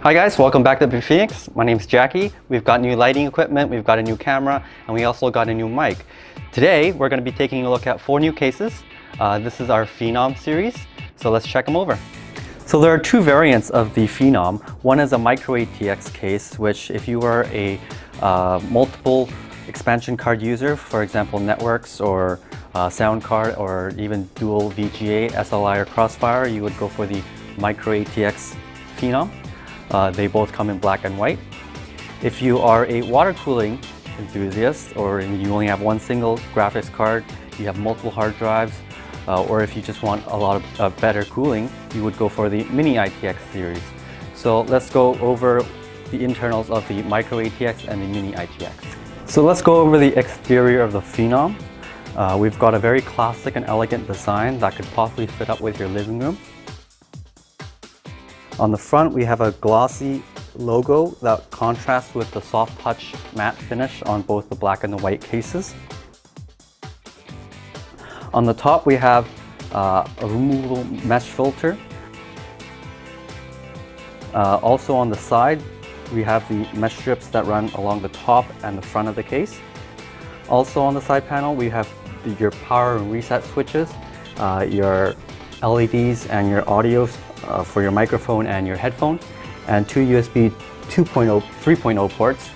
Hi guys, welcome back to BitFenix. My name is Jackie. We've got new lighting equipment, we've got a new camera, and we also got a new mic. Today, we're going to be taking a look at 4 new cases. This is our Phenom series, so let's check them over. So there are 2 variants of the Phenom. One is a micro ATX case, which if you are a multiple expansion card user, for example networks or sound card or even dual VGA, SLI or Crossfire, you would go for the micro ATX Phenom. They both come in black and white. If you are a water cooling enthusiast or you only have one single graphics card, you have multiple hard drives, or if you just want a lot of better cooling, you would go for the mini ITX series. So let's go over the internals of the micro ATX and the mini ITX. So let's go over the exterior of the Phenom. We've got a very classic and elegant design that could possibly fit up with your living room. On the front, we have a glossy logo that contrasts with the soft touch matte finish on both the black and the white cases. On the top, we have a removable mesh filter. Also on the side, we have the mesh strips that run along the top and the front of the case. Also on the side panel, we have your power and reset switches, your LEDs and your audio for your microphone and your headphone, and 2 USB 2.0, 3.0 ports.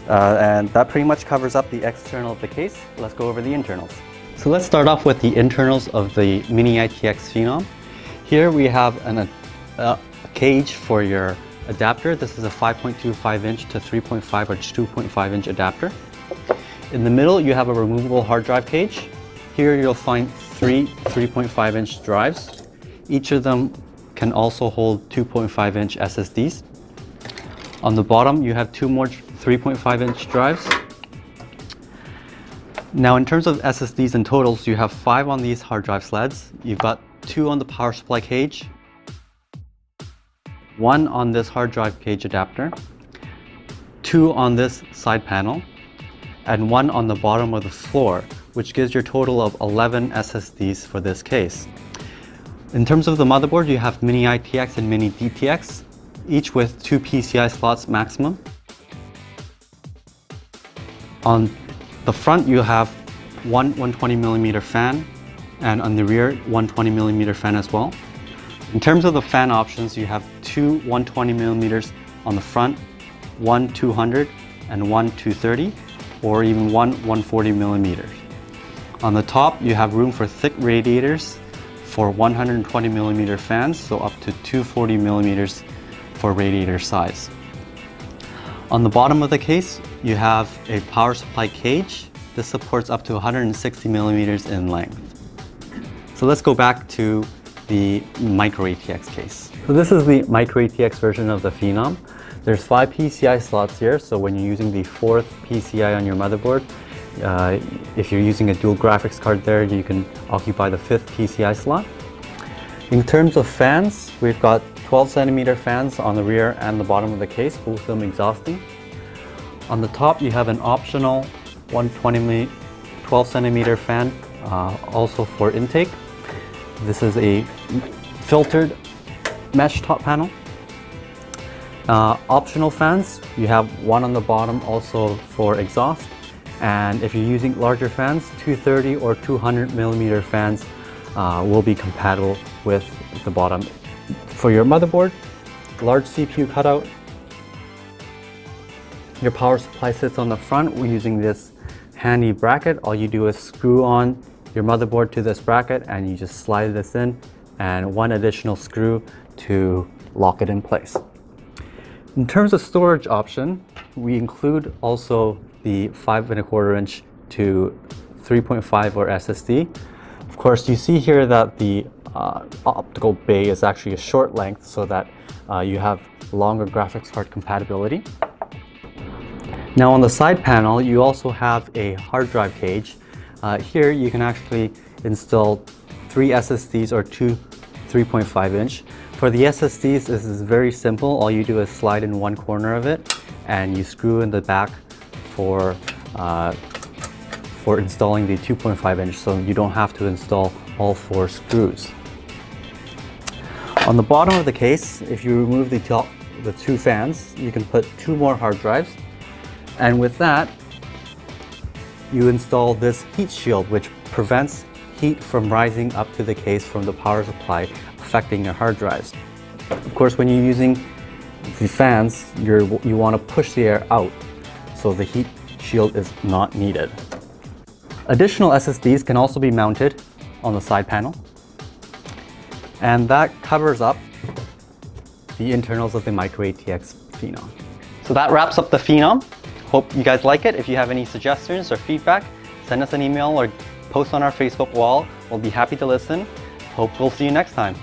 And that pretty much covers up the external of the case. Let's go over the internals. So let's start off with the internals of the mini ITX Phenom. Here we have a cage for your adapter. This is a 5.25 inch to 3.5 or 2.5 inch adapter. In the middle, you have a removable hard drive cage. Here you'll find 3 3.5 inch drives. Each of them can also hold 2.5 inch SSDs. On the bottom, you have 2 more 3.5 inch drives. Now in terms of SSDs and totals, you have 5 on these hard drive sleds. You've got 2 on the power supply cage, 1 on this hard drive cage adapter, 2 on this side panel, and 1 on the bottom of the floor, which gives your total of 11 SSDs for this case. In terms of the motherboard, you have mini ITX and mini DTX, each with 2 PCI slots maximum. On the front, you have one 120mm fan, and on the rear, 120mm fan as well. In terms of the fan options, you have 2 120mm on the front, 1 200 and 1 230, or even 1 140mm. On the top, you have room for thick radiators for 120mm fans, so up to 240mm for radiator size. On the bottom of the case, you have a power supply cage. This supports up to 160mm in length. So let's go back to the micro ATX case. So this is the micro ATX version of the Phenom. There's 5 PCI slots here, so when you're using the 4th PCI on your motherboard, if you're using a dual graphics card there, you can occupy the 5th PCI slot. In terms of fans, we've got 12cm fans on the rear and the bottom of the case, both of them exhausting. On the top, you have an optional 12cm fan, also for intake. This is a filtered mesh top panel. Optional fans, you have 1 on the bottom also for exhaust. And if you're using larger fans, 230 or 200mm fans will be compatible with the bottom. For your motherboard, large CPU cutout. Your power supply sits on the front. We're using this handy bracket. All you do is screw on your motherboard to this bracket and you just slide this in, and 1 additional screw to lock it in place. In terms of storage option, we include also the 5.25 inch to 3.5 or SSD. Of course, you see here that the optical bay is actually a short length so that you have longer graphics card compatibility. Now on the side panel, you also have a hard drive cage. Here you can actually install 3 SSDs or 2 3.5 inch. For the SSDs, this is very simple. All you do is slide in one corner of it and you screw in the back for installing the 2.5 inch, so you don't have to install all 4 screws. On the bottom of the case, if you remove the top the two fans, you can put 2 more hard drives. And with that, you install this heat shield, which prevents heat from rising up to the case from the power supply, affecting your hard drives. Of course, when you're using the fans, you want to push the air out, so the heat shield is not needed. Additional SSDs can also be mounted on the side panel, and that covers up the internals of the Micro ATX Phenom. So that wraps up the Phenom. Hope you guys like it. If you have any suggestions or feedback, send us an email or post on our Facebook wall. We'll be happy to listen. Hope we'll see you next time.